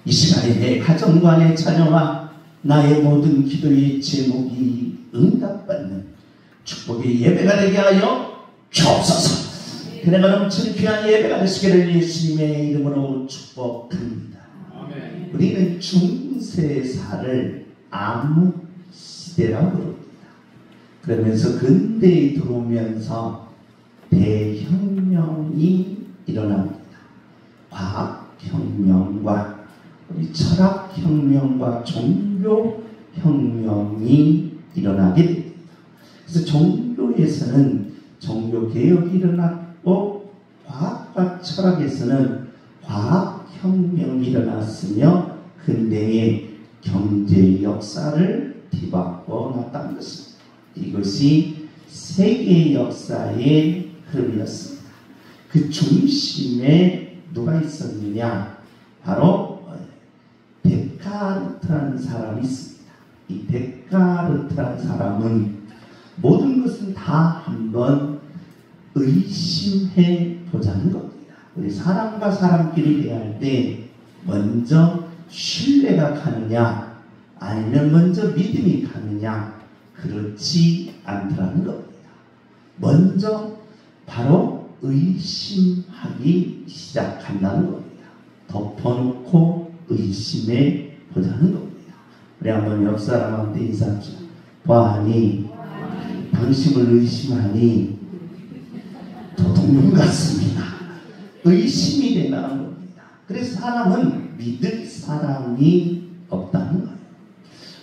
이 시간에 내 가정과 내 자녀와 나의 모든 기도의 제목이 응답받는 축복의 예배가 되게 하여 주옵소서. 그네가 넘치는 귀한 예배가 되시기를 예수님의 이름으로 축복합니다. 아멘. 우리는 중세사를 암흑시대라고 부릅니다. 그러면서 근대에 들어오면서 대혁명이 일어납니다. 과학혁명과 우리 철학혁명과 종교혁명이 일어나게 됩니다. 그래서 종교에서는 종교개혁이 일어났고 과학과 철학에서는 과학혁명이 일어났으며 근대의 경제 역사를 뒤바꿔 놨다는 것입니다. 이것이 세계 역사의 흐름이었습니다. 그 중심에 누가 있었느냐? 바로 데카르트라는 사람이 있습니다. 이 데카르트라는 사람은 모든 것은 다 한번 의심해 보자는 겁니다. 우리 사람과 사람끼리 대할 때 먼저 신뢰가 가느냐 아니면 먼저 믿음이 가느냐, 그렇지 않더라는 겁니다. 먼저 바로 의심하기 시작한다는 겁니다. 덮어놓고 의심해 보자는 겁니다. 우리 한번 옆 사람한테 인사합시다. 보아하니 당신을 의심하니 도둑놈 같습니다. 의심이 된다는 겁니다. 그래서 사람은 믿을 사람이 없다는 거예요.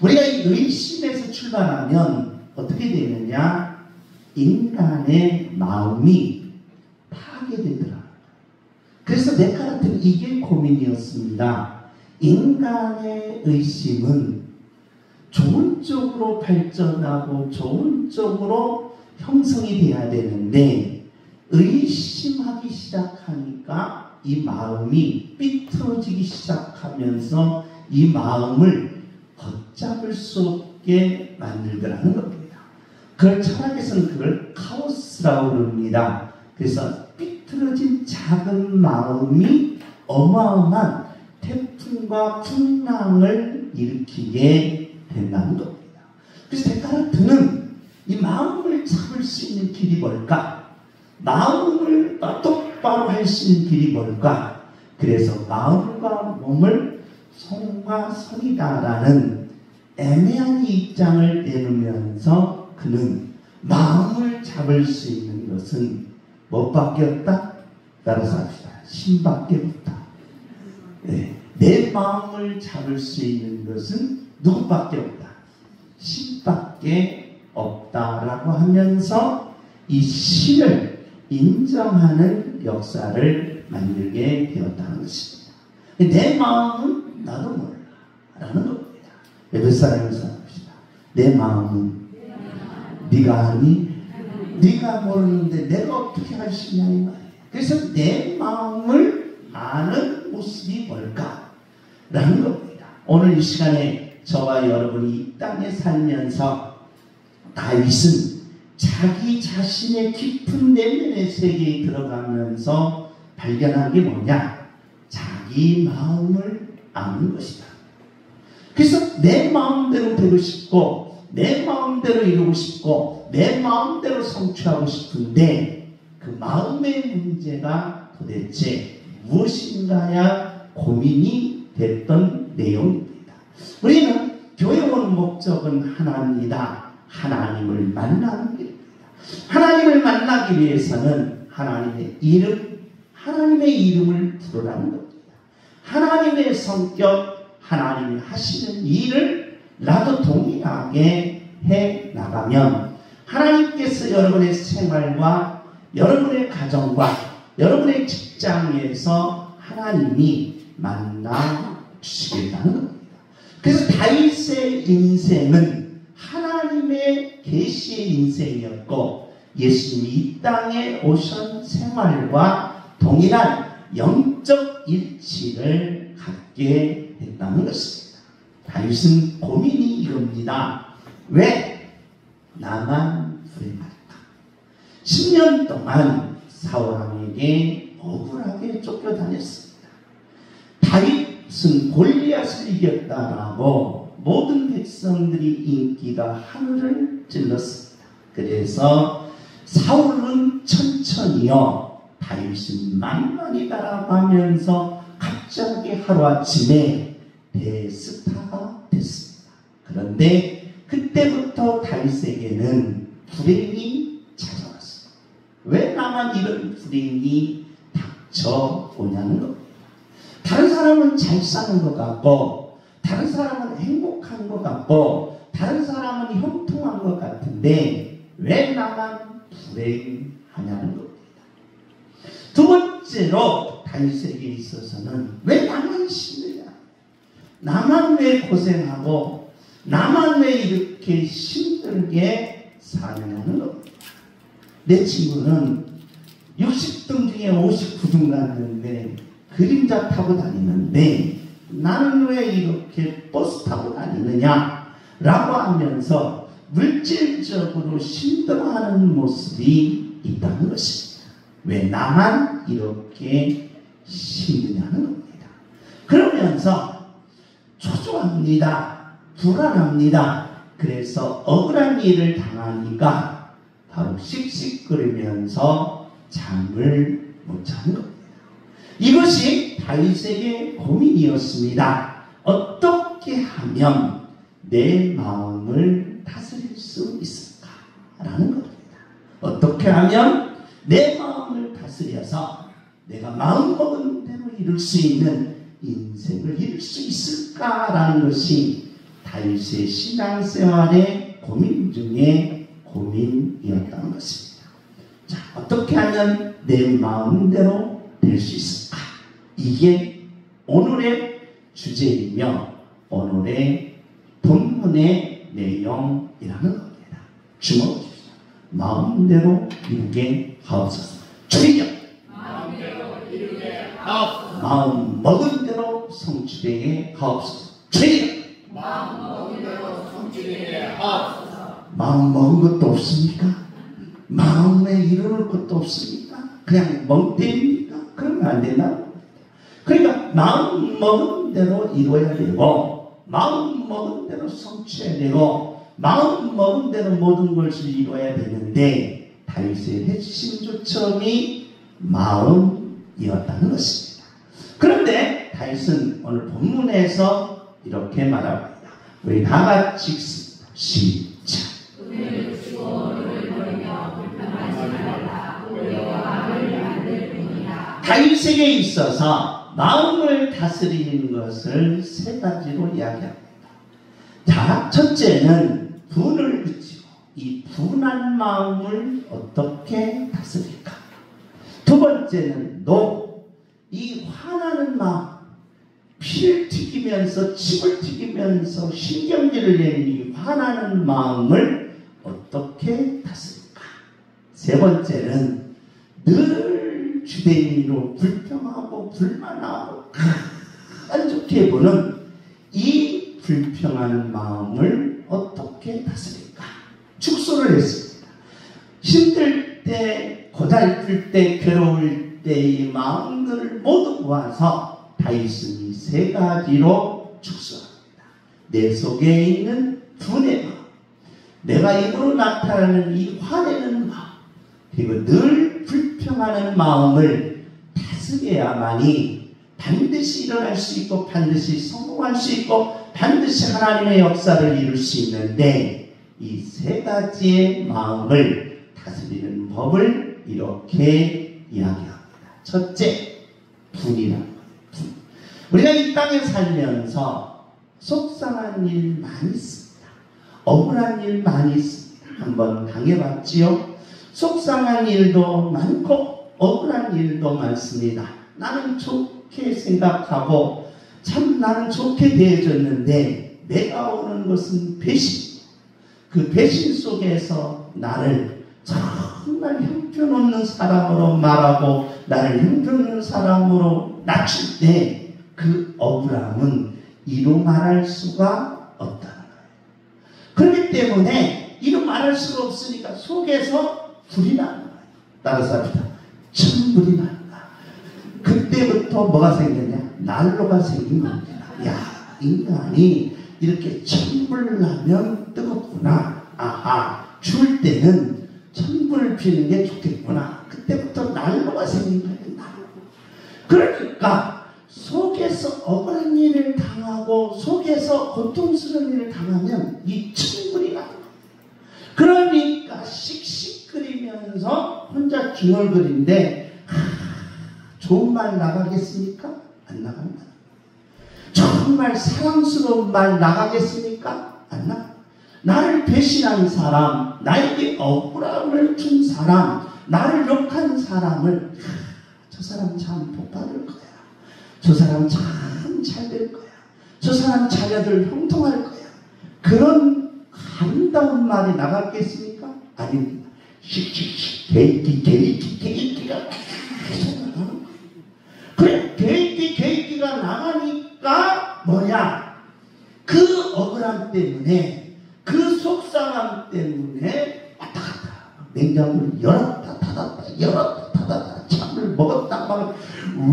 우리가 이 의심에서 출발하면 어떻게 되느냐? 인간의 마음이 파괴되더라. 그래서 데카르트는 이게 고민이었습니다. 인간의 의심은 좋은 쪽으로 발전하고 좋은 쪽으로 형성이 돼야 되는데 의심하기 시작하니까 이 마음이 삐뚤어지기 시작하면서 이 마음을 걷잡을 수 없게 만들더라는 겁니다. 그걸 철학에서는 그걸 카오스라고 부릅니다. 그래서 삐뚤어진 작은 마음이 어마어마한 태풍과 풍랑을 일으키게 된다는 겁니다. 그래서 데카르트는 이 마음을 잡을 수 있는 길이 뭘까? 마음을 똑바로 할 수 있는 길이 뭘까? 그래서 마음과 몸을 손과 손이다라는 애매한 입장을 내놓으면서 그는 마음을 잡을 수 있는 것은 뭐밖에 없다? 따라서 합시다. 신밖에 없다. 네. 내 마음을 잡을 수 있는 것은 누구밖에 없다? 신밖에 없다라고 하면서 이 신을 인정하는 역사를 만들게 되었다는 것입니다. 내 마음은 나도 몰라 라는 겁니다. 몇 사람에서 합시다. 내 마음은 네가 아니? 네가 모르는데 내가 어떻게 할 수 있냐 이 말이에요. 그래서 내 마음을 아는 모습이 뭘까? 라는 겁니다. 오늘 이 시간에 저와 여러분이 이 땅에 살면서 다윗은 자기 자신의 깊은 내면의 세계에 들어가면서 발견한 게 뭐냐? 자기 마음을 아는 것이다. 그래서 내 마음대로 되고 싶고 내 마음대로 이루고 싶고 내 마음대로 성취하고 싶은데 그 마음의 문제가 도대체 무엇인가야 고민이 됐던 내용입니다. 우리는 교회 오는 목적은 하나입니다. 하나님을 만나는 길입니다. 하나님을 만나기 위해서는 하나님의 이름을 부르라는 겁니다. 하나님의 성격, 하나님이 하시는 일을 나도 동일하게 해 나가면 하나님께서 여러분의 생활과 여러분의 가정과 여러분의 직장에서 하나님이 만나 주시겠다는 겁니다. 그래서 다윗의 인생은 하나님의 계시의 인생이었고 예수님이 이 땅에 오신 생활과 동일한 영적 일치를 갖게 됐다는 것입니다. 다윗은 고민이 이겁니다. 왜 나만 불행할까? 10년 동안 사울왕에게 억울하게 쫓겨다녔습니다. 다윗은 골리앗을 이겼다라고 모든 백성들이 인기가 하늘을 찔렀습니다. 그래서 사울은 천천히요, 다윗은 만만이다라고 하면서 갑자기 하루아침에 대스타가 됐습니다. 그런데 그때부터 다윗에게는 불행이 찾아왔어요. 왜 나만 이런 불행이 닥쳐오냐는 겁니다. 다른 사람은 잘 사는 것 같고, 다른 사람은 행복한 것 같고, 다른 사람은 형통한 것 같은데 왜 나만 불행하냐는 겁니다. 두 번째로 다윗에게 있어서는 왜 나만 힘드냐, 나만 왜 고생하고, 나만 왜 이렇게 힘들게 사느냐는 겁니다. 내 친구는 60등 중에 59등 났는데 그림자 타고 다니는데 나는 왜 이렇게 버스 타고 다니느냐 라고 하면서 물질적으로 힘들어하는 모습이 있다는 것입니다. 왜 나만 이렇게 힘드냐는 겁니다. 그러면서 초조합니다. 불안합니다. 그래서 억울한 일을 당하니까 바로 씩씩거리면서 잠을 못 자는 겁니다. 이것이 다윗에게 고민이었습니다. 어떻게 하면 내 마음을 다스릴 수 있을까라는 겁니다. 어떻게 하면 내 마음을 다스려서 내가 마음먹은 대로 이룰 수 있는 인생을 이룰 수 있을까라는 것이 다윗의 신앙생활의 고민 중에 고민이었다는 것입니다. 자, 어떻게 하면 내 마음대로 될 수 있을까? 이게 오늘의 주제이며 오늘의 본문의 내용이라는 겁니다. 주목해 주십시오. 마음대로 이루게 하옵소서. 주의력. 마음대로 이루게 하옵소서. 마음 먹은 대로 성취되게 하옵소서. 주의력. 마음 먹은 대로 성취되게 하옵소서. 마음 먹은 것도 없습니까? 마음에 이루는 것도 없습니까? 그냥 멍때입니까? 그러면 안 된다. 그러니까 마음 먹은 대로 이루어야 되고, 마음 먹은 대로 성취해야 되고, 마음 먹은 대로 모든 것을 이루어야 되는데 다윗의 핵심 초점이 마음이었다는 것입니다. 그런데 다윗은 오늘 본문에서 이렇게 말합니다. 우리 다 같이 읽습니다. 시작. 다윗에게 있어서 마음을 다스리는 것을 세 가지로 이야기합니다. 자, 첫째는 분을 그치고 이 분한 마음을 어떻게 다스릴까? 두 번째는 이 화나는 마음, 피를 튀기면서 침을 튀기면서 신경질을 내는 이 화나는 마음을 어떻게 다스릴까? 세 번째는 늘 주대인으로 불평하고 불만하고 안 좋게 보는 이 불평하는 마음을 어떻게 다스릴까? 축소를 했습니다. 힘들 때, 고달플 때, 괴로울 때 이 마음들을 모두 모아서 다윗은 이 세 가지로 축소합니다. 내 속에 있는 분의 마음, 내가 입으로 나타나는 이 화내는 마음, 그리고 늘 불평하는 마음을 다스려야만이 반드시 일어날 수 있고 반드시 성공할 수 있고 반드시 하나님의 역사를 이룰 수 있는데, 이 세 가지의 마음을 다스리는 법을 이렇게 이야기합니다. 첫째, 분이라는 거예요. 분. 우리가 이 땅에 살면서 속상한 일 많이 있습니다. 억울한 일 많이 있습니다. 한번 당해봤지요? 속상한 일도 많고 억울한 일도 많습니다. 나는 좋게 생각하고 참 나는 좋게 대해줬는데 내가 오는 것은 배신. 그 배신 속에서 나를 정말 형편없는 사람으로 말하고 나를 형편없는 사람으로 낮출 때 그 억울함은 이루 말할 수가 없다는 거예요. 그렇기 때문에 이루 말할 수가 없으니까 속에서 불이 나는 거예요. 따라서 합시다. 천불이 난다. 그때부터 뭐가 생겼냐? 난로가 생긴 겁니다. 야, 인간이 이렇게 천불을 나면 뜨겁구나. 아하, 추울 때는 천불을 피는 게 좋겠구나. 그때부터 난로가 생긴 거예요. 난로. 그러니까 속에서 억울한 일을 당하고 속에서 고통스러운 일을 당하면 이 천불이 나는 거예요. 그러니까 씩씩거리면서 혼자 중얼거리는데 좋은 말 나가겠습니까? 안 나갑니다. 정말 사랑스러운 말 나가겠습니까? 안 나가. 나를 배신한 사람, 나에게 억울함을 준 사람, 나를 욕한 사람을 저 사람 참 복받을 거야. 저 사람 참 잘 될 거야. 저 사람 자녀들 형통할 거야. 그런 아름다운 말이 나갔겠습니까? 아닙니다. 씩씩씩 개인기가 계속 나가는 거예요. 그래, 개인기가 나가니까 뭐냐? 그 억울함 때문에, 그 속상함 때문에 왔다 갔다 냉장고를 열었다 닫았다 열었다 닫았다 참을 먹었다 막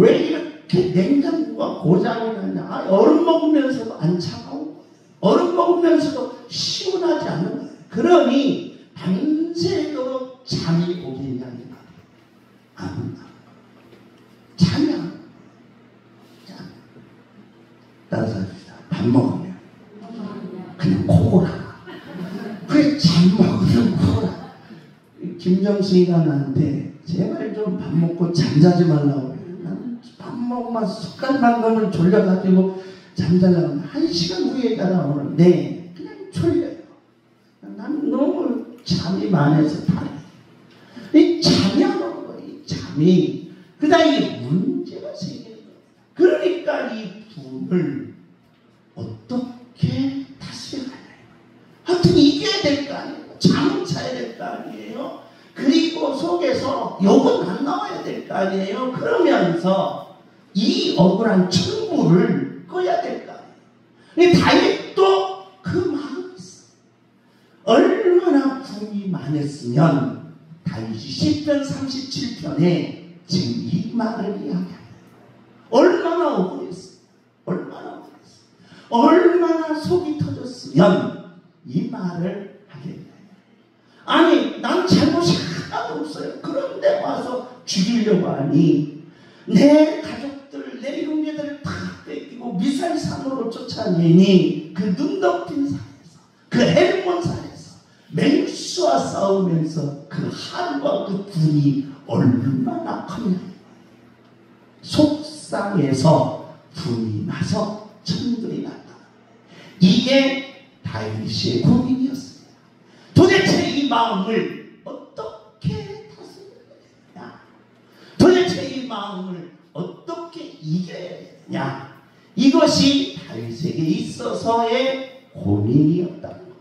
왜 이렇게 냉장고가 고장이 나냐? 얼음 먹으면서도 안 차가워. 얼음 먹으면서도 시원하지 않는 거예요. 그러니 밤새도록 잠이 오겠냐? 안 온다. 잠이 안 온다. 따라서 합시다. 밥 먹으면 그냥 코고라. 그래, 잠 먹으면 코고라. 김정수이가 나한테 제발 좀 밥 먹고 잠자지 말라고. 나는 밥 먹으면 숟갈만 넣으면 졸려가지고 잠자려고 1시간 후에 따라오는데 그냥 졸려요. 난 너무 잠이 많아서 다래. 이 잠이 안 오는 거예요. 이 잠이. 그 다음에 문제가 생기는 거예요. 그러니까 이 분을 어떻게 다스려야 해요? 하여튼 이겨야 될 거 아니에요. 잠을 차야 될 거 아니에요. 그리고 속에서 욕은 안 나와야 될 거 아니에요. 그러면서 이 억울한 천불을 꺼야 될 거 아니에요. 다윗도 그 마음이 있어. 얼마나 분이 많았으면 다윗이 10편 37편에 지금 이 말을 이야기합니다. 얼마나 억울했어. 얼마나 속이 터졌으면 이 말을 하겠냐. 아니, 난 잘못이 하나도 없어요. 그런데 와서 죽이려고 하니 내 가족들, 내 형제들을 다 뺏기고 미살산으로 쫓아내니 그 눈 덮인 산에서, 그 헬몬 산에서 맹수와 싸우면서 그 한과 그 분이 얼마나 크냐. 속상해서 분이 나서 천불이 났다. 이게 다윗의 고민이었습니다. 도대체 이 마음을 어떻게 다스려야 되냐? 도대체 이 마음을 어떻게 이겨야 되냐? 이것이 다윗에게 있어서의 고민이었다는 겁니다.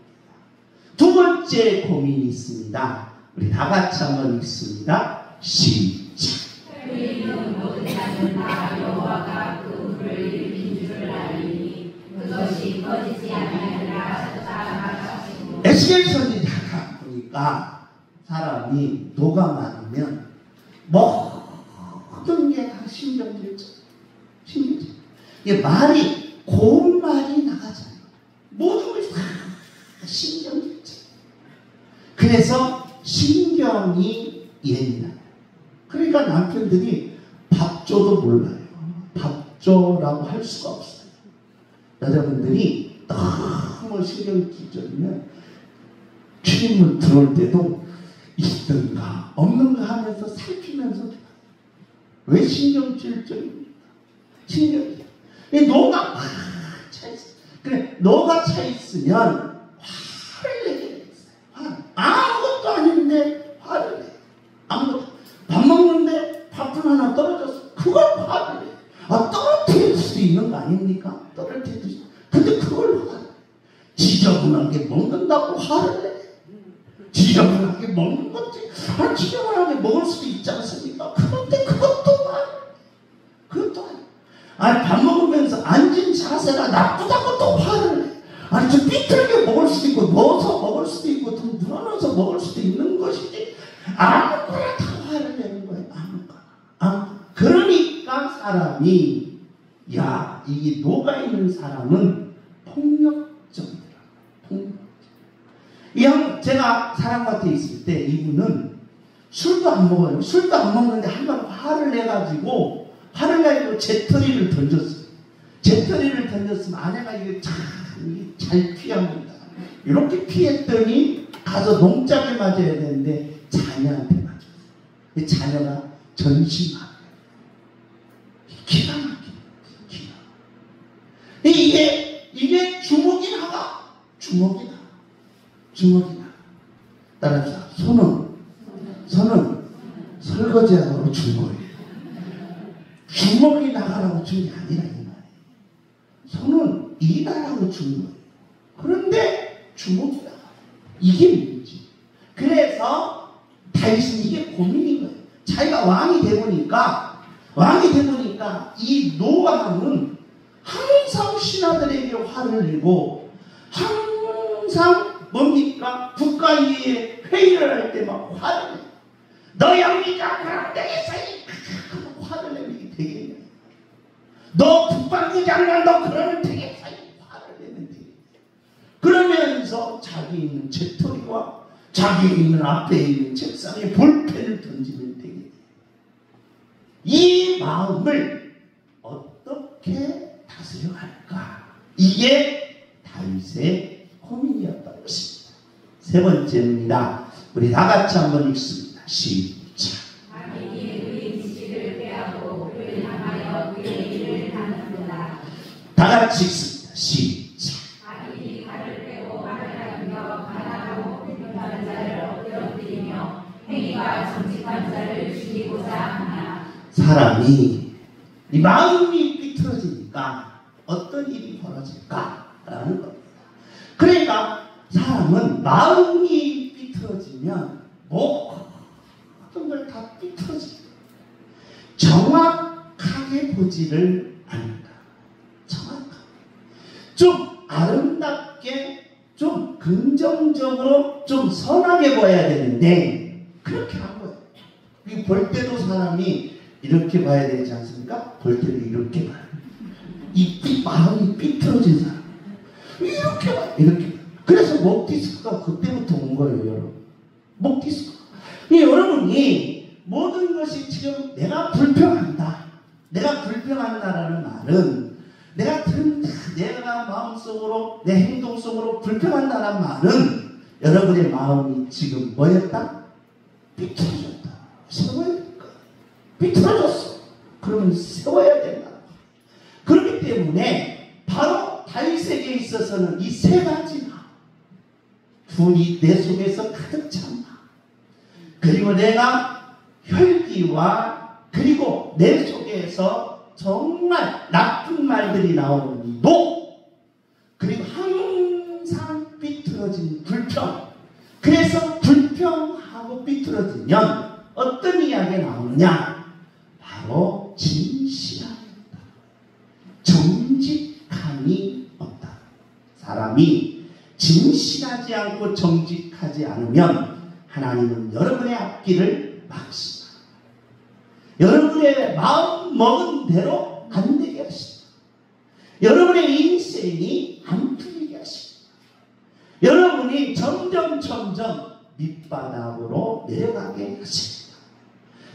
두 번째 고민이 있습니다. 우리 다 같이 한번 읽습니다. 시작. 모든 자는 다 여호와가 그 불을 일으킨 줄 알리니 그것이 꺼지지 아니하리라. 에스겔 선지자가 보니까 사람이 노가 많으면 모든 게 다 신경질죠. 이게 말이 고운 말이 나가잖아요. 모든 것이 다 신경질죠. 그래서 신경이 예민해요. 그러니까 남편들이 밥줘도 몰라요. 밥줘라고 할 수가 없어요. 여자분들이 너무 신경이 찔리면 출입문 들어올 때도 있든가 없는가 하면서 살피면서 왜 신경질적입니까? 신경질. 노가 막 차있어. 그래, 노가 차있으면 화를 내게 되겠어요. 아무것도 아닌데 화를 내. 아무것도. 밥 먹는데 밥풀 하나 떨어졌어. 그걸 화를 내. 떨어뜨릴 수도 있는 거 아닙니까? 떨어뜨릴 수. 근데 그걸 화를 내. 지저분하게 먹는다고 화를 내. 지저분하게 먹는 거지. 지저분하게 먹을 수도 있지 않습니까? 그런데 그것도 화를 내. 그것도 화를 내. 밥 먹으면서 앉은 자세가 나쁘다고 또 화를 내. 좀 삐뚤게 먹을 수도 있고, 넣어서 먹을 수도 있고, 좀 늘어놓아서 먹을 수도 있는 것이지. 아무거나 다 화를 내는 거예요. 아무거나. 그러니까 사람이 야, 이게 노가 있는 사람은 폭력적이더라. 폭력적. 제가 사람한테 있을 때 이분은 술도 안 먹어요. 술도 안 먹는데 한 번 화를 내가지고 재떨이를 던졌어요. 재떨이를 던졌으면 아내가 이게 잘 피합니다. 이렇게 피했더니 가서 농짝에 맞아야 되는데 자녀한테 맞았어요. 자녀가 전심하게. 기가 막히네. 기가. 이게 주먹이 나가. 주먹이 나. 따라서 손은 설거지하라고 준 거예요. 주먹이 나가라고 준 게 아니라 이 말이에요. 손은 일하라고 준 거예요. 그런데 주먹이 나가. 이게 문제지. 그래서 다윗은 이게 고민인 거예요. 자기가 왕이 되보니까 이 노아는 항상 신하들에게 화를 내고 항상 뭡니까? 국가위에 회의를 할 때 막 화를 내. 너 영리가 그럼 되겠어. 화를 내면 이게 되겠냐. 너 국방부 장관 너 그러면 되겠어. 화를 내면 되겠냐. 그러면서 자기 있는 재떨이와 자기 있는 앞에 있는 책상에 볼펜을 던지면 되겠냐. 이 마음을 어떻게 다스려 갈까? 이게 다윗의 고민이었던 것입니다. 세 번째입니다. 우리 다 같이 한번 읽습니다. 시작. 다윗이 그의 지식을 빼앗고 그를 향하여 그의 일을 하는구나. 다 같이 읽습니다. 시작. 다윗이 칼을 빼고 말을 하며 가난하고 불평하는 자를 엎드러뜨리며 행위가 정직한 자를 죽이고자 하나. 사람이 이 마음이 삐뚤어지니까 어떤 일이 벌어질까라는 겁니다. 그러니까 사람은 마음이 삐뚤어지면 모든 걸 다 삐뚤어집니다. 정확하게 보지를 않는다. 정확하게. 좀 아름답게, 좀 긍정적으로, 좀 선하게 보여야 되는데 그렇게 한 거예요. 볼 때도 사람이 이렇게 봐야 되지 않습니까? 볼 때도 이렇게 봐요. 마음이 삐뚤어진 사람. 이렇게 봐요. 이렇게 봐요. 그래서 목 디스크가 그때부터 온 거예요, 여러분. 목 디스크. 여러분이 모든 것이 지금 내가 불평한다. 내가 불평한다라는 말은 내가 마음속으로 내 행동 속으로 불평한다는 말은 여러분의 마음이 지금 뭐였다? 삐뚤어졌다. 세워야 될까? 삐뚤어졌어. 그러면 세워야 된다. 그렇기 때문에 바로 다윗에게 있어서는 이 세 가지 마음, 분이 내 속에서 가득 찬 마음, 그리고 내가 혈기와 그리고 내 속에서 정말 나쁜 말들이 나오는 이 노, 그리고 항상 삐뚤어진 불평. 그래서 불평하고 삐뚤어지면 어떤 이야기가 나오느냐? 바로 진실함이 없다. 정직함이 없다. 사람이 진실하지 않고 정직하지 않으면 하나님은 여러분의 앞길을 막으신다. 여러분의 마음 먹은 대로 안 되게 하신다. 여러분의 인생이 안 풀리게 하신다. 여러분이 점점 밑바닥으로 내려가게 하십니다.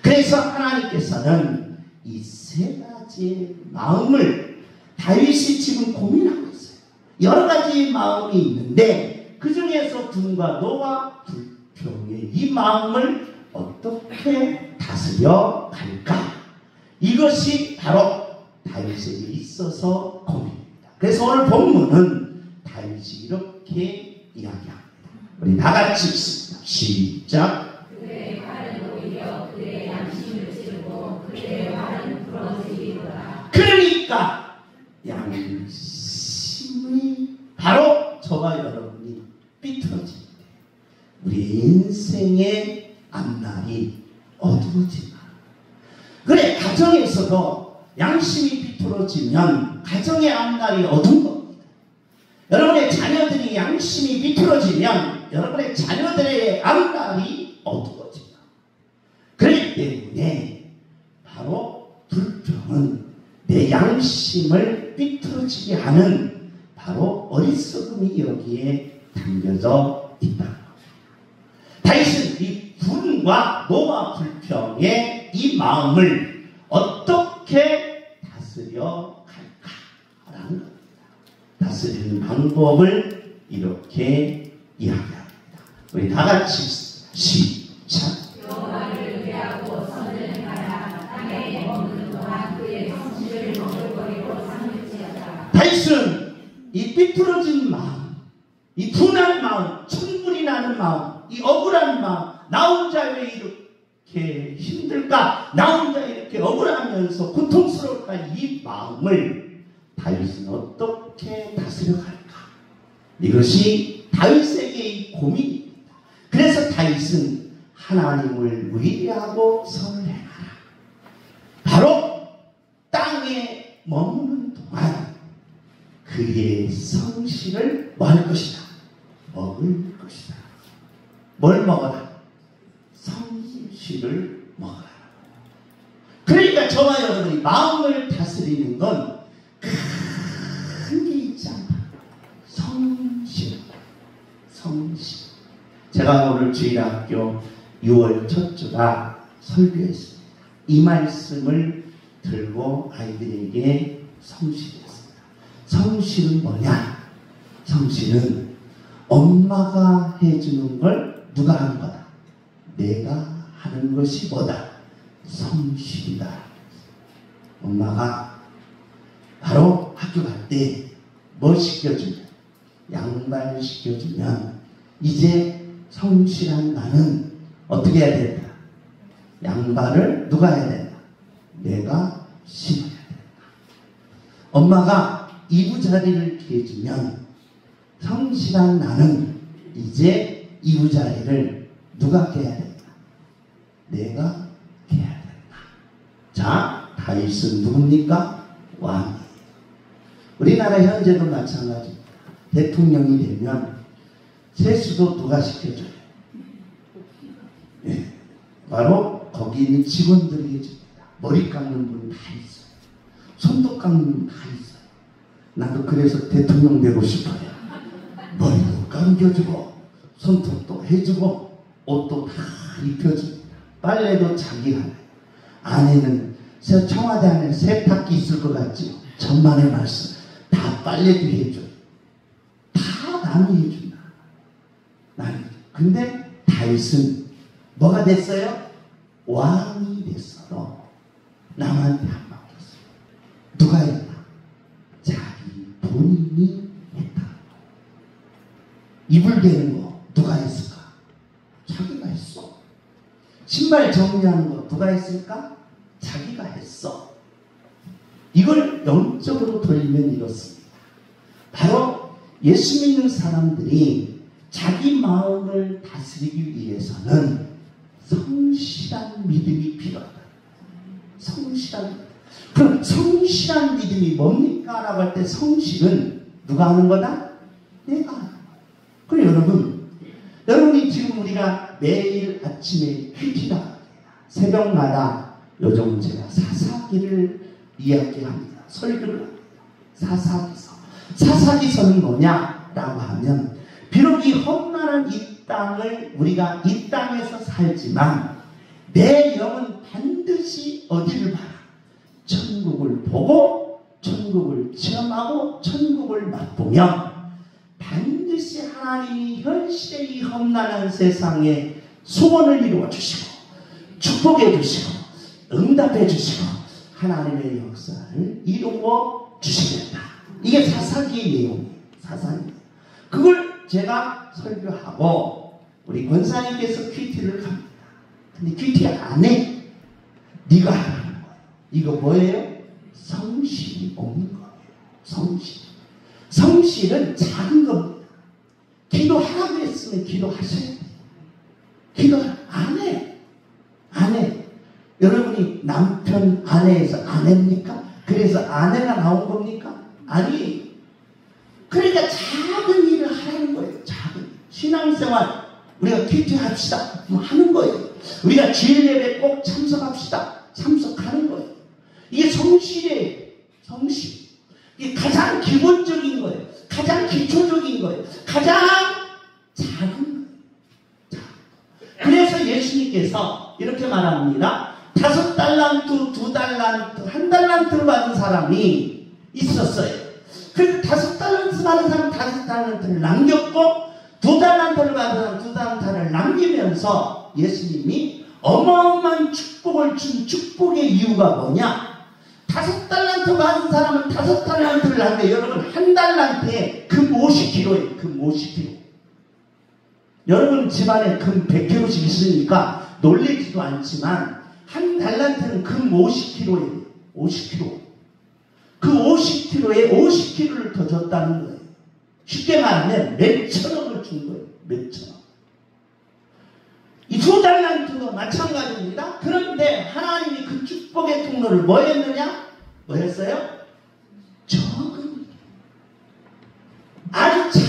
그래서 하나님께서는 이 세 가지의 마음을 다윗이 지금 고민하고 있어요. 여러 가지 마음이 있는데 그 중에서 분과 노와 불평의 이 마음을 어떻게 다스려 갈까? 이것이 바로 다윗에게 있어서 고민입니다. 그래서 오늘 본문은 다윗이 이렇게 이야기합니다. 우리 다 같이 읽습니다. 시작. 그의 팔은 오히려 그의 양심을 찌르고 그의 팔은 부러지리로다. 그러니까 양심이 바로 저와 여러분이 삐뚤어질 때 우리 인생의 앞날이 어두워진다. 그래, 가정에서도 양심이 삐뚤어지면 가정의 앞날이 어두운 겁니다. 여러분의 자녀들이 양심이 삐뚤어지면 여러분의 자녀들의 앞날이 어두워진다. 그렇기 때문에 바로 불평은 내 양심을 삐뚤어지게 하는 바로 어리석음이 여기에 담겨져 있다. 다윗은 이 분과 노와 불평의 이 마음을 어떻게 다스려 갈까라는 겁니다. 다스리는 방법을 이렇게 이야기합니다. 우리 다 같이 시작. 여호와를 의뢰하고 선을 행하라. 땅에 머무는 동안 그의 성실을 먹을거리로 삼을지어다. 다윗은 이 삐뚤어진 마음, 이 분한 마음, 천불이 나는 마음, 이 억울한 마음, 나 혼자 왜 이렇게 힘들까? 나 혼자 이렇게 억울하면서 고통스러울까? 이 마음을 다윗은 어떻게 다스려 갈까? 이것이 다윗에게의 고민입니다. 그래서 다윗은 하나님을 의뢰하고 선을 행하라. 바로 땅에 머무는 동안 그의 성실을 뭐 할 것이다? 먹을 것이다. 뭘 먹어라? 성실을 먹어라. 그러니까 저와 여러분이 마음을 다스리는 건 큰 게 있지 않다. 성실. 성실. 제가 오늘 주일학교 6월 첫 주가 설교했습니다. 이 말씀을 들고 아이들에게 성실했습니다. 성실은 뭐냐? 성실은 엄마가 해주는 걸 누가 하는 거다? 내가 하는 것이 뭐다? 성실이다. 엄마가 바로 학교 갈 때 뭐 시켜주면, 양말 시켜주면 이제 성실한 나는 어떻게 해야 된다? 양발을 누가 해야 된다? 내가 신어야 된다. 엄마가 이부자리를 개주면 성실한 나는 이제 이부자리를 누가 깨야 된다? 내가 깨야 된다. 자, 다윗은 누굽니까? 왕. 우리나라 현재도 마찬가지입니다. 대통령이 되면 세수도 누가 시켜줘요? 예, 바로 거기 있는 직원들이 해줍니다. 머리 깎는 분 다 있어요. 손톱 깎는 분 다 있어요. 나도 그래서 대통령 되고 싶어요. 머리도 감겨주고 손톱도 해주고 옷도 다 입혀줍니다. 빨래도 자기가 해요. 아내는 청와대 안에 세탁기 있을 것 같지요? 천만의 말씀. 다 빨래도 해줘요. 다 남이 해준다. 남이. 근데 다윗은 뭐가 됐어요? 왕이 됐어. 남한테 안 맡겼어. 누가 했다? 자기 본인이 했다. 이불 개는 거 누가 했을까? 자기가 했어. 신발 정리하는 거 누가 했을까? 자기가 했어. 이걸 영적으로 돌리면 이렇습니다. 바로 예수 믿는 사람들이 자기 마음을 다스리기 위해서는 성실한 믿음이 필요하다. 성실한 믿음. 그럼 성실한 믿음이 뭡니까? 라고 할 때 성실은 누가 하는 거다? 내가 하는 거다. 그럼 여러분이 지금 우리가 매일 아침에 퀴즈라 합니다. 새벽마다 요즘 제가 사사기를 이야기합니다. 설교를 합니다. 사사기서. 사사기서는 뭐냐라고 하면 비록 이 험난한 이 땅을 우리가 이 땅에서 살지만 내 영은 반드시 어디를 봐라? 천국을 보고 천국을 체험하고 천국을 맛보며 반드시 하나님이 현실의 이 험난한 세상에 소원을 이루어 주시고 축복해 주시고 응답해 주시고 하나님의 역사를 이루어 주시겠다. 이게 사사기의 내용이에요. 사사기. 그걸 제가 설교하고 우리 권사님께서 퀴티를 갑니다. 근데 퀴티 안에 네가 하라는 거예요. 이거 뭐예요? 성실이 없는 거예요. 성실. 성실은 작은 겁니다. 기도하라고 했으면 기도하셔야 돼요. 기도 안 해. 안 해. 여러분이 남편 아내에서 아내입니까? 그래서 아내가 나온 겁니까? 아니. 그러니까 작은 일을 하라는 거예요. 작은 신앙생활 우리가 퀴트 합시다. 뭐 하는 거예요. 우리가 주일 예배 꼭 참석합시다. 참석하는 거예요. 이게 성실의 성실. 이게 가장 기본적인 거예요. 가장 기초적인 거예요. 가장 작은 거예요. 그래서 예수님께서 이렇게 말합니다. 5달란트, 2달란트, 1달란트를 받은 사람이 있었어요. 그 5달란트 받은 사람은 5달란트를 남겼고 2달란트를 받은 사람은 2달란트를 남기면서 예수님이 어마어마한 축복을 준 축복의 이유가 뭐냐? 5달란트 받은 사람은 5달란트를 하는데 여러분 1달란트에 금 50kg예요. 금 50kg. 여러분 집안에 금 100kg씩 있으니까 놀리지도 않지만 1달란트는 금 50kg예요. 50kg. 그 50kg에 50kg를 더 줬다는 거예요. 쉽게 말하면 몇 천억을 준 거예요. 몇 천억. 이 2달란트도 마찬가지입니다. 그런데 하나님이 그 축복의 통로를 뭐 했느냐? 뭐 했어요? 적은 일. 아주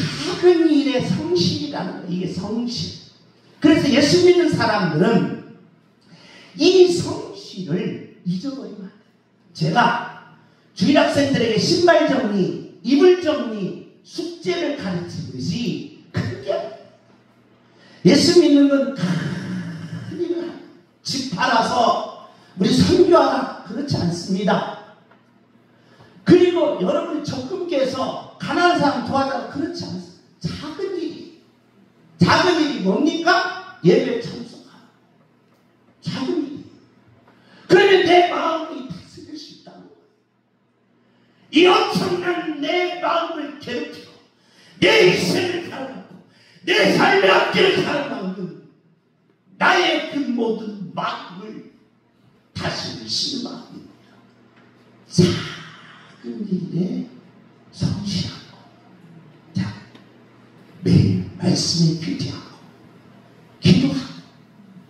작은 일에 성실이라는 거예요. 이게 성실. 그래서 예수 믿는 사람들은 이 성실을 잊어버리면 안 돼요. 제가 주일학생들에게 신발 정리, 이불 정리, 숙제를 가르치듯이 큰 게 아니에요. 예수 믿는 건 큰 일을 하는 집 팔아서 우리 선교하라 그렇지 않습니다. 그리고 여러분이 적금 깨서 가난한 사람 도와달라 그렇지 않습니다. 작은 일이. 작은 일이 뭡니까? 예배 참석하라. 작은 일이. 그러면 내 마음이 다스릴 수 있다는 거예요. 이 엄청난 내 마음을 괴롭히고 내 인생을 살아가고 내 삶의 앞길을 살아가는 나의 그 모든 마음을 다스리시는 마음입니다. 작은 일에 성실하고 자, 매일 말씀에 귀대하고 기도하고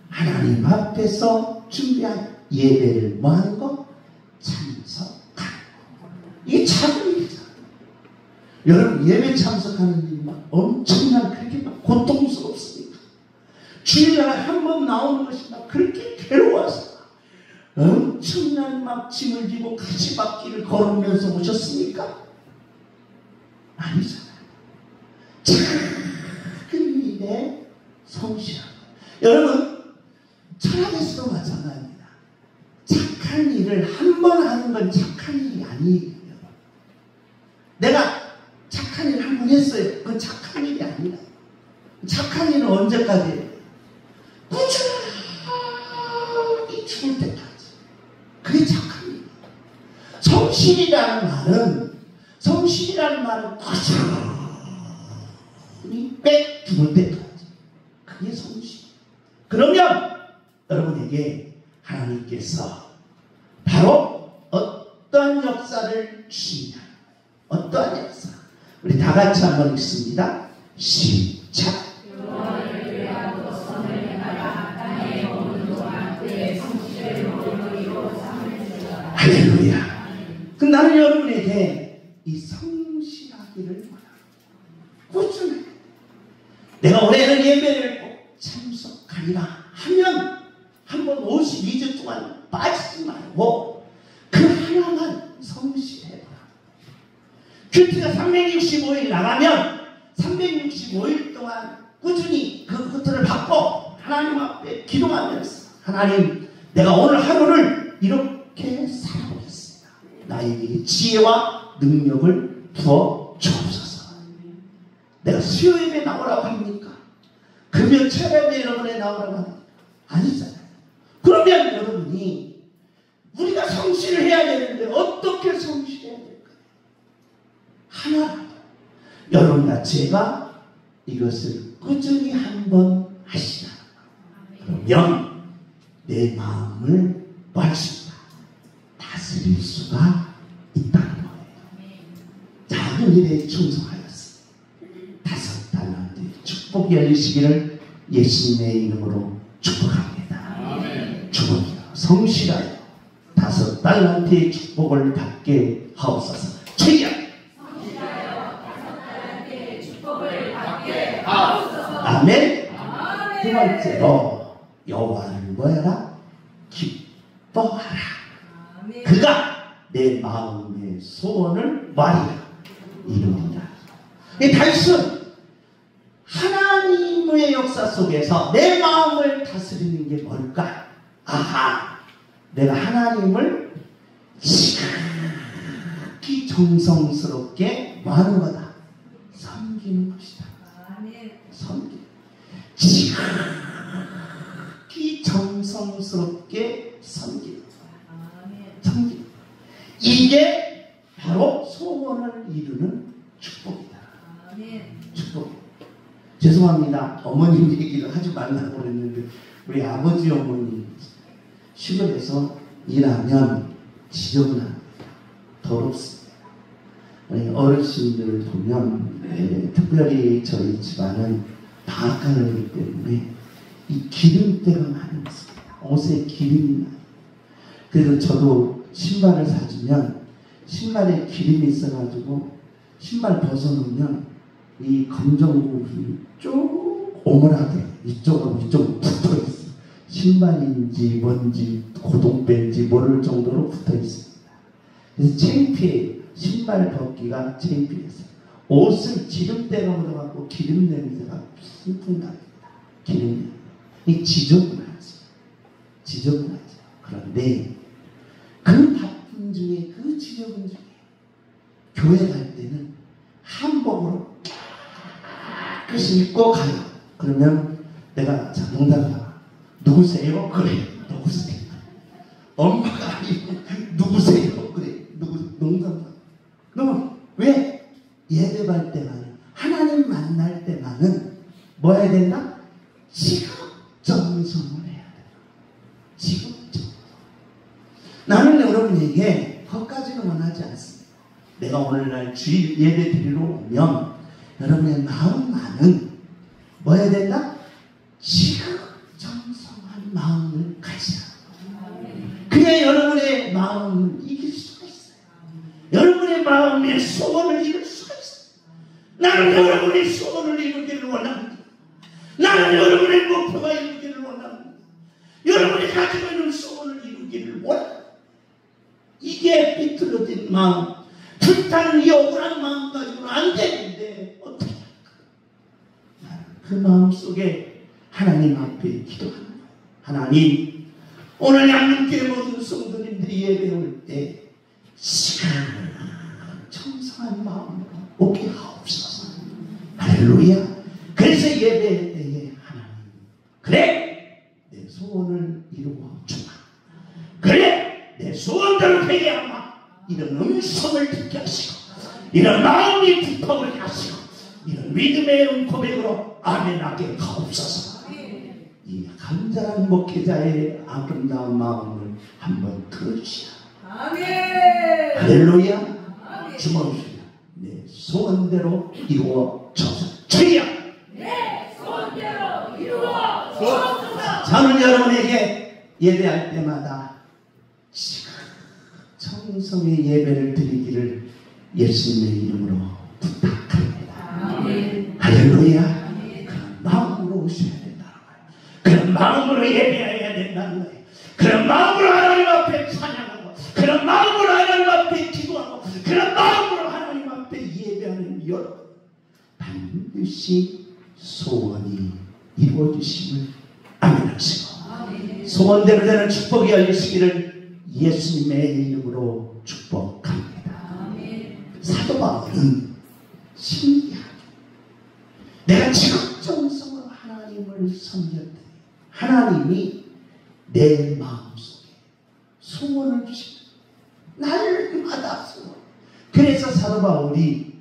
하나님 앞에서 준비한 예배를 뭐하는 거? 참석하는 거. 이게 작은 일이잖아요. 여러분 예배 참석하는 일이 막 엄청난 그렇게 막 고통스럽습니까? 주일날에 한 번 나오는 것이 막 그렇게 괴로워서 엄청난 막 짐을 지고 가시밭길을 걸으면서 오셨습니까? 아니잖아요. 작은 일에 성실하고. 여러분 철학에서도 마찬가지입니다. 착한 일을 한 번 하는 건 착한 일이 아니에요. 내가 착한 일을 한 번 했어요. 그건 착한 일이 아니라. 착한 일은 언제까지 해요? 꾸준히 죽을 때까지. 그게 착한 일이에요. 성실이라는 말은 꾸준히 빽 죽을 때까지. 그게 성실. 그러면 여러분에게 하나님께서 바로 어떠한 역사를 주시냐. 어떠한 역사. 우리 다 같이 한번 읽습니다. 시작. 할렐루야. 그 나는 여러분에게 이 성실하기를 바랍니다. 꾸준히 내가 올해는 예배를 꼭 참석하리라 하면 한번 52주 동안 빠지지 말고 그 하나만 성실해라. 큐티가 365일 나가면 365일 동안 꾸준히 그 큐티를 받고 하나님 앞에 기도하면서 하나님 내가 오늘 하루를 이렇게 살아보겠습니다. 나에게 지혜와 능력을 부어 주옵소서. 내가 수요일에 나오라고 합니까? 금요 철야에 여러분에 나오라고 합니까? 아니잖아요. 그러면 여러분이 우리가 성실을 해야 되는데 어떻게 성실해야 될까요? 하나라도 여러분과 제가 이것을 꾸준히 한번 하시라. 그러면 내 마음을 말씀과 다스릴 수가 있다는 거예요. 작은 일에 충성하였습니다. 5달란트의 축복이 열리시기를 예수님의 이름으로 축복합니다. 축복이요. 성실하여 5달란트의 축복을 받게 하옵소서. 최대한 아멘. 두 번째로 여호와를 뭐해라? 기뻐하라. 그가 내 마음의 소원을 말이라 이루리라. 이 다윗은 하나님의 역사 속에서 내 마음을 다스리는 게 뭘까? 아하, 내가 하나님을 지극히 정성스럽게 뭐하는 거다? 섬기는 것이다. 섬기는. 지극히 정성스럽게 섬기는 거다. 섬기는. 이게 바로 소원을 이루는 축복이다. 축복. 죄송합니다. 어머님 얘기를 하지 말라고 그랬는데 우리 아버지 어머니 시골에서 일하면 지저분합니다. 더럽습니다. 어르신들을 보면 특별히 저희 집안은 방앗간이기 때문에 이 기름때가 많이 있습니다. 옷에 기름이 나요. 그래서 저도 신발을 사주면 신발에 기름이 있어가지고 신발 벗어놓으면 이 검정고기 쭉 오므라들어요. 이쪽하고 이쪽으로 붙어있어요. 신발인지 뭔지 고동배인지 모를 정도로 붙어있습니다. 그래서 창피해요. 신발 벗기가 창피했어요. 옷을 기름때가 묻어갖고 기름 냄새가 핑핑 납니다. 기름 냄새. 이 지저분하죠. 지저분하죠. 그런데 그 바쁜 중에 그 지저분 중에 교회 갈 때는 한복으로 깨끗이 입고 가요. 그러면 내가 자 농담이야. 누구세요? 그래. 누구세요? 엄마가 아니고 누구세요? 그래. 농담이야. 너 왜? 예배 갈 때만 하나님 만날 때만은 뭐 해야 된다? 지극정성을 해야 돼. 지극정성. 나는 여러분에게 그것까지는 원하지 않습니다. 내가 오늘날 주일 예배 드리러 오면 여러분의 마음만은 뭐 해야 된다? 지극정성한 마음을 가지라. 그래야 여러분의 마음을 이길 수가 있어요. 여러분의 마음의 소원을 이룰 수가 있어요. 나는 여러분의 소원을 이루기를 원합니다. 나는 여러분의 목표가 이루기를 원합니다. 여러분이 가지고 있는 소원을 이루기를 원합니다. 이게 비틀어진 마음, 불타는 이 억울한 마음 가지고는 안 되는데 어떻게 할까? 그 마음 속에 하나님 앞에 기도하는 거예요. 하나님, 오늘 양육교회 모든 성도님들이 예배 올 때 청성한 마음으로 오게 하옵소서. 할렐루야. 그래서 예배할 때에 하나님, 그래 내 소원을 이루어 주마. 그래 내 소원대로 되게 하마. 이런 음성을 듣게 하시고 이런 마음이 부탁을 하시고 이런 믿음의 고백으로 아멘하게 하옵소서. 이 간절한 목회자의 아름다운 마음을 한번 들어주시라. 아멘. 할렐루야. 주먹이시라. 내 소원대로 이루어져서 주여. 내 소원대로 이루어져서. 저는 여러분에게 예배할 때마다 청성의 예배를 드리기를 예수님의 이름으로 부탁합니다. 아멘. 할렐루야. 아멘. 그런 마음으로 오셔야 된다는 거예요. 그런 마음으로 예배해야 된다는 거예요. 그런 마음으로 하나님 앞에 찬양하고 그런 마음으로 하나님 앞에 기도하고 그런 마음으로 하나님 앞에 예배하는 여러분 반드시 소원이 이루어지심을 아멘하시고 소원대로 되는 축복이 열리시기를 예수님의 이름으로 축복합니다. 사도 바울은 신기하게 내가 지극정성으로 하나님을 섬겼더니 하나님이 내 마음속에 소원을 주시고 날마다 소원. 그래서 사도 바울이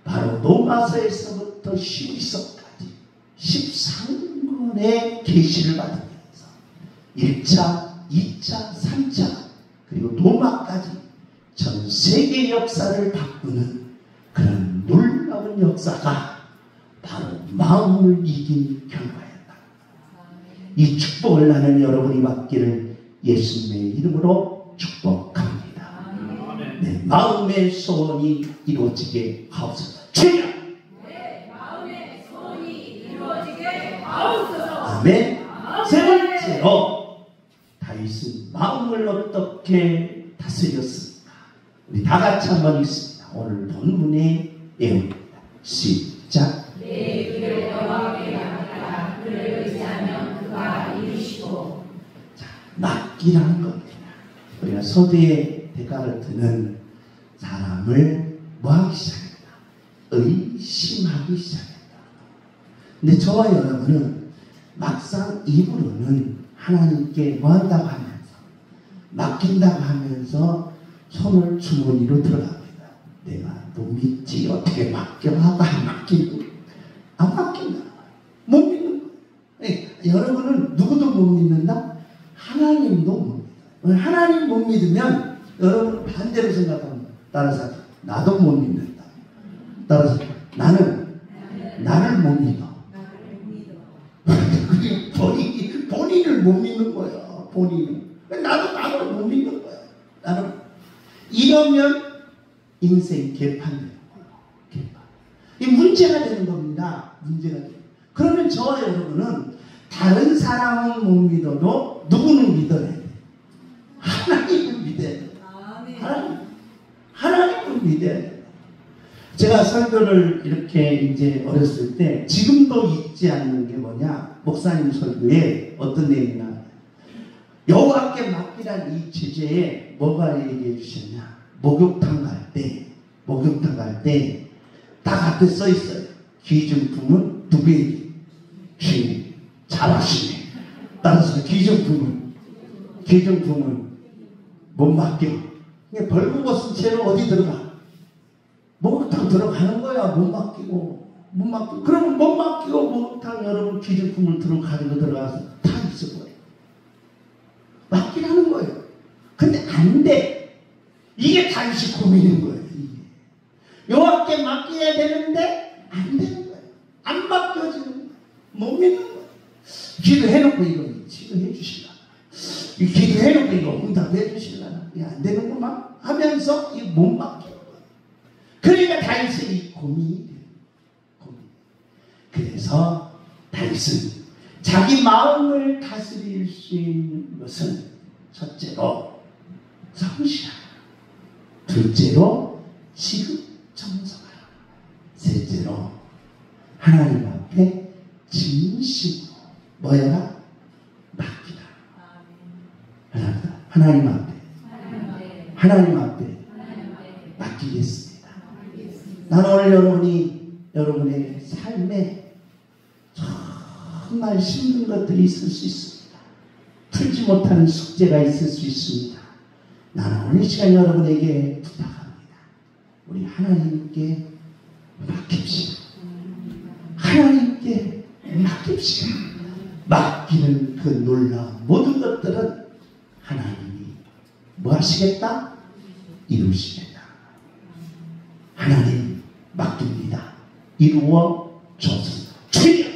바로 로마서에서부터 히브리서까지 13권의 계시를 받으면서 1차, 2차, 3차 그리고 로마까지 전 세계 역사를 바꾸는 그런 놀라운 역사가 바로 마음을 이긴 결과였다. 이 축복을 나는 여러분이 받기를 예수님의 이름으로 축복합니다. 내 마음의 소원이 이루어지게 하옵소서. 주여! 내 마음의 소원이 이루어지게 하옵소서. 아멘. 세 번째로 다윗은 마음을 어떻게 다스렸습니까? 우리 다 같이 한번 읽습니다. 오늘 본문의 내용입니다. 시작. 내 길을 여호와께 맡기라. 그를 의지하면 그가 이루시고. 자, 맡기라는 겁니다. 우리가 소득의 대가를 드는 사람을 뭐하기 시작했다? 의심하기 시작했다. 근데 저와 여러분은 막상 입으로는 하나님께 뭐한다고 하면서 맡긴다고 하면서 손을 주머니로 들어갑니다. 내가 너 믿지 어떻게 맡겨하고 안 맡기고 안 맡긴다. 못 믿는 거예요. 네, 여러분은 누구도 못 믿는다? 하나님도 못 믿어요. 하나님 못 믿으면 여러분 반대로 생각합니다. 따라서 나도 못 믿는다. 따라서 나는 나를 못 믿어. 본인을 못 믿는 거예요. 본인은. 나도 못 믿는 거예요. 나는 이러면 인생 개판돼요. 개판. 이 문제가 되는 겁니다. 문제가 돼요. 그러면 저와 여러분은 다른 사람은 못 믿어도 누구는 믿어야 돼? 하나님을 믿어야 돼. 하나님을 믿어야 돼. 제가 설교를 이렇게 이제 어렸을 때 지금도 잊지 않는 게 뭐냐? 목사님 설교에 어떤 내용이 나와요? 여호와께 맡기란 이 주제에 뭐가 얘기해 주셨냐? 목욕탕 갈 때 딱 앞에 써 있어요. 귀중품은 누구에게? 주님 잘하시네. 따라서 귀중품은 못 맡겨. 벌거벗은 채로 어디 들어가? 목욕탕 들어가는 거야. 못 맡기고. 그러면 못 맡기고 목욕탕 여러분 귀중품을 가지고 들어가서 다 있을 거예요. 맡기라는 거예요. 근데 안 돼. 이게 당시 고민인 거예요. 여호와께 맡겨야 되는데 안 되는 거예요. 안 맡겨지는 거예요. 못 믿는 거예요. 기도해놓고 이거 지도해 주시려나. 기도해놓고 이거 응답해 주시려나. 이게 안 되는구만 하면서 이거 못 맡기는 거예요. 그러니까 다윗은 이 고민이 돼요. 그래서 다윗은 자기 마음을 다스릴 수 있는 것은 첫째로 성실하라, 둘째로 지극정성하라, 셋째로 하나님 앞에 진심으로 뭐여라? 맡기라. 하나님 앞에 맡기겠습니다. 나는 오늘 여러분의 삶에 정말 힘든 것들이 있을 수 있습니다. 풀지 못하는 숙제가 있을 수 있습니다. 나는 오늘 이 시간 여러분에게 부탁합니다. 우리 하나님께 맡깁시다. 하나님께 맡깁시다. 맡기는 그 놀라운 모든 것들은 하나님이 뭐 하시겠다? 이루시겠다. 하나님 맡깁니다. 이루어 주옵소서. 주여!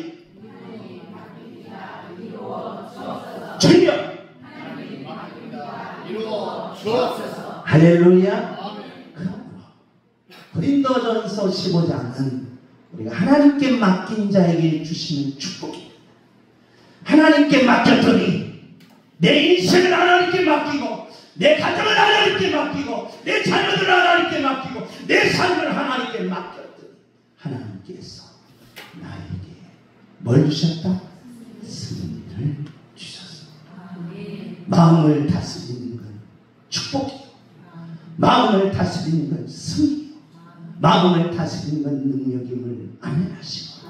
할렐루야! 고린도전서 15장은 우리가 하나님께 맡긴 자에게 주시는 축복입니다. 하나님께 맡겼더니 내 인생을 하나님께 맡기고 내 가정을 하나님께 맡기고 내 자녀들을 하나님께 맡기고 내 삶을 하나님께 맡겼더니 하나님께서 나에게 뭘 주셨다? 승리를 주셨습니다. 마음을 다스리는 건 축복이요, 마음을 다스리는 건 승리요, 마음을 다스리는 건 능력임을 아멘하시고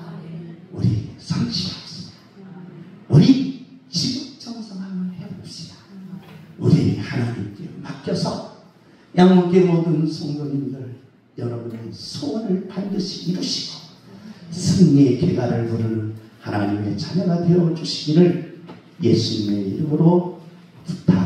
우리 성실합시다. 우리 지극정성함을 해봅시다. 우리 하나님께 맡겨서 양문계 모든 성도님들 여러분의 소원을 반드시 이루시고 승리의 계가를 부르는 하나님의 자녀가 되어주시기를 예수님의 이름으로 부탁드립니다.